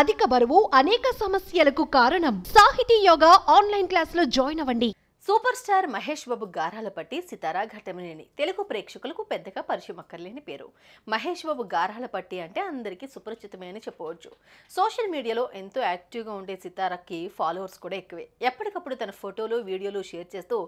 అధిక బరువు అనేక సమస్యలకు కారణం. సాహితీ యోగా ఆన్లైన్ క్లాసులో జాయిన్ అవ్వండి. సూపర్ స్టార్ మహేష్ బాబు గారాల పట్టి సితారా ఘట్టమనేని తెలుగు ప్రేక్షకులకు పెద్దగా పరిచయం అక్కర్లేని పేరు. మహేష్ బాబు గారాల పట్టి అంటే అందరికీ సుపరిచితమే అని చెప్పవచ్చు. సోషల్ మీడియాలో ఎంతో యాక్టివ్గా ఉండే సితారాకి ఫాలోవర్స్ కూడా ఎక్కువే. ఎప్పటికప్పుడు తన ఫోటోలు వీడియోలు షేర్ చేస్తూ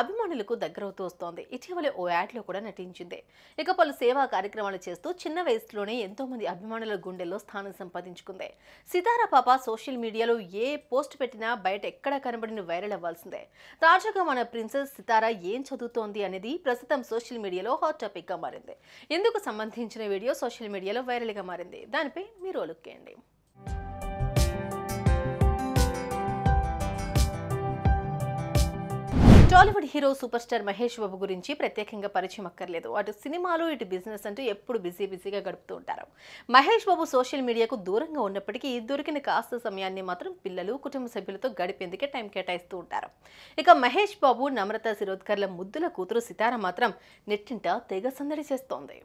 అభిమానులకు దగ్గరవుతూ వస్తోంది. ఇటీవలే ఓ యాడ్లో కూడా నటించింది. ఇక పలు సేవా కార్యక్రమాలు చేస్తూ చిన్న వయసులోనే ఎంతో మంది అభిమానుల గుండెల్లో స్థానం సంపాదించుకుంది. సితారా పాప సోషల్ మీడియాలో ఏ పోస్ట్ పెట్టినా బయట ఎక్కడ కనబడిన వైరల్ అవ్వాల్సిందే. తాజాగా మన ప్రిన్సెస్ సితారా ఏం చదువుతోంది అనేది ప్రస్తుతం సోషల్ మీడియాలో హాట్ టాపిక్ గా మారింది. ఇందుకు సంబంధించిన వీడియో సోషల్ మీడియాలో వైరల్ గా మారింది. దానిపై మీరు లుక్ చేయండి. Tollywood hero super star Mahesh Babu గురించి ప్రత్యేకంగా పరిచయం అక్కర్లేదు. అటు సినిమాలు ఇటు బిజినెస్ అంటూ ఎప్పుడు బిజీగా గడుపుతూ ఉంటారు. మహేష్ బాబు సోషల్ మీడియాకు దూరంగా ఉన్నప్పటికీ దొరికిన కాస్త సమయాన్ని మాత్రం పిల్లలు, కుటుంబ సభ్యులతో గడిపేందుకే టైం కేటాయిస్తూ ఉంటారు. ఇక మహేష్ బాబు, నమ్రత శిరోద్కర్ల ముద్దుల కూతురు సితారా మాత్రం నెట్టింట తెగ సందడి చేస్తోంది.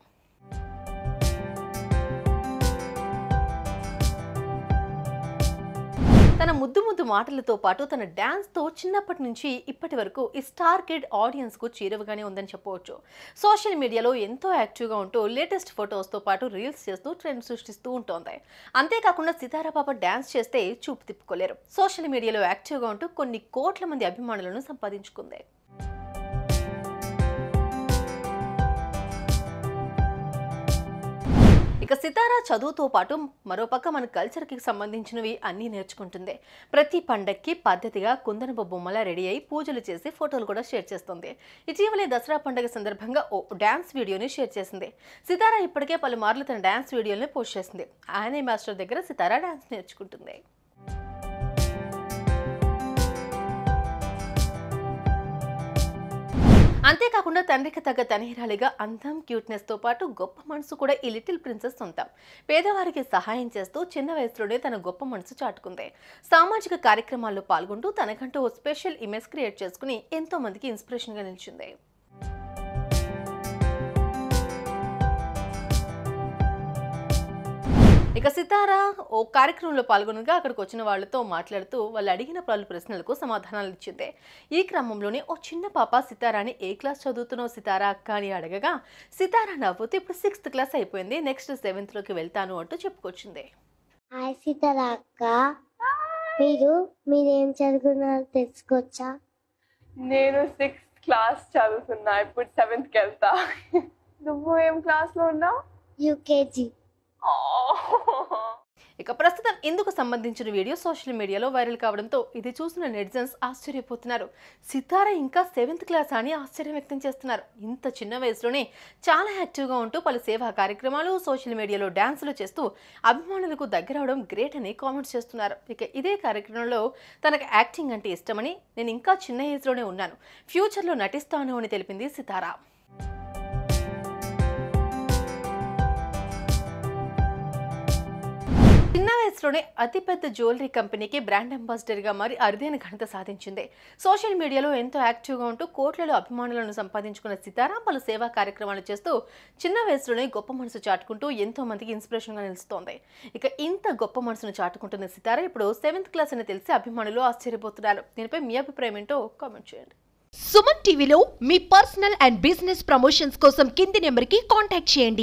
తన ముద్దు మాటలతో పాటు తన డాన్స్తో చిన్నప్పటి నుంచి ఇప్పటి వరకు ఈ స్టార్ కిడ్ ఆడియన్స్కు చేరువగానే ఉందని చెప్పవచ్చు. సోషల్ మీడియాలో ఎంతో యాక్టివ్గా ఉంటూ లేటెస్ట్ ఫొటోస్తో పాటు రీల్స్ చేస్తూ ట్రెండ్ సృష్టిస్తూ ఉంటుంది. అంతేకాకుండా సితారా పాప డాన్స్ చేస్తే చూపు తిప్పుకోలేరు. సోషల్ మీడియాలో యాక్టివ్గా ఉంటూ కొన్ని కోట్ల మంది అభిమానులను సంపాదించుకుంది. ఇక సితారా చదువుతో పాటు మరోపక్క మన కల్చర్కి సంబంధించినవి అన్నీ నేర్చుకుంటుంది. ప్రతి పండక్కి పద్ధతిగా కుందనపు బొమ్మలా రెడీ అయి పూజలు చేసి ఫోటోలు కూడా షేర్ చేస్తుంది. ఇటీవలే దసరా పండుగ సందర్భంగా ఓ డాన్స్ వీడియోని షేర్ చేసింది. సితారా ఇప్పటికే పలుమార్లు తన డాన్స్ వీడియోని పోస్ట్ చేసింది. ఆయనే మాస్టర్ దగ్గర సితారా డాన్స్ నేర్చుకుంటుంది. అంతేకాకుండా తండ్రికి తగ్గ తనహిరాలిగా అందం, క్యూట్నెస్తో పాటు గొప్ప మనసు కూడా ఈ లిటిల్ ప్రిన్సెస్ సొంతం. పేదవారికి సహాయం చేస్తూ చిన్న వయసులోనే తన గొప్ప మనసు చాటుకుంది. సామాజిక కార్యక్రమాల్లో పాల్గొంటూ తనకంటూ ఓ స్పెషల్ ఇమేజ్ క్రియేట్ చేసుకుని ఎంతో మందికి ఇన్స్పిరేషన్గా నిలిచింది. ఇక సితారా ఓ కార్యక్రమంలో పాల్గొనగా అక్కడికి వచ్చిన వాళ్లతో మాట్లాడుతూ వాళ్ళు అడిగిన పలు ప్రశ్నలకు సమాధానాలు ఇచ్చింది. ఈ క్రమంలోనే ఓ చిన్న పాప సితారాని ఏ క్లాస్ చదువుతున్నావు సితారా అక్క అని అడగగా సితారా నవ్వుతూ ఇప్పుడు 6th క్లాస్ అయిపోయింది, నెక్స్ట్ 7th లోకి వెళ్తాను అంటూ చెప్పుకొచ్చింది. హాయ్ సితారా అక్క, మీరేం చదువుకున్నారో తెలుసుకోవచ్చా? నేను 6th క్లాస్ చదువుతున్నా, ఇప్పుడు 7th వెళ్తా. నువ్వు ఏం క్లాస్ లో ఉన్నావు? యూకేజీ. ఇక ప్రస్తుతం ఇందుకు సంబంధించిన వీడియో సోషల్ మీడియాలో వైరల్ కావడంతో ఇది చూసిన నెటిజన్స్ ఆశ్చర్యపోతున్నారు. సితారా ఇంకా 7th క్లాస్ అని ఆశ్చర్యం వ్యక్తం చేస్తున్నారు. ఇంత చిన్న వయసులోనే చాలా యాక్టివ్గా ఉంటూ పలు సేవా కార్యక్రమాలు, సోషల్ మీడియాలో డాన్సులు చేస్తూ అభిమానులకు దగ్గరవడం గ్రేట్ అని కామెంట్స్ చేస్తున్నారు. ఇక ఇదే కార్యక్రమంలో తనకు యాక్టింగ్ అంటే ఇష్టమని, నేను ఇంకా చిన్న ఏజ్లోనే ఉన్నాను, ఫ్యూచర్లో నటిస్తాను అని తెలిపింది సితారా. చిన్న వయసులోనే అతిపెద్ద జ్యువెలరీ కంపెనీకి బ్రాండ్ అంబాసిడర్గా మారి అరుదైన ఘనత సాధించింది. సోషల్ మీడియాలో ఎంతో యాక్టివ్గా ఉంటూ కోట్లలో అభిమానులను సంపాదించుకున్న సితారా పలు సేవా కార్యక్రమాలు చేస్తూ చిన్న వయసులోనే గొప్ప మనసు చాటుకుంటూ ఎంతో మందికి ఇన్స్పిరేషన్గా నిలుస్తోంది. ఇక ఇంత గొప్ప మనసును చాటుకుంటున్న సితారా ఇప్పుడు 7th క్లాస్ అని తెలిసి అభిమానులు ఆశ్చర్యపోతున్నారు. దీనిపై మీ అభిప్రాయం ఏంటో కామెంట్ చేయండి. సుమన్ టీవీలో మీ పర్సనల్ అండ్ బిజినెస్ ప్రమోషన్స్ కోసం కింది నెంబర్కి కాంటాక్ట్ చేయండి.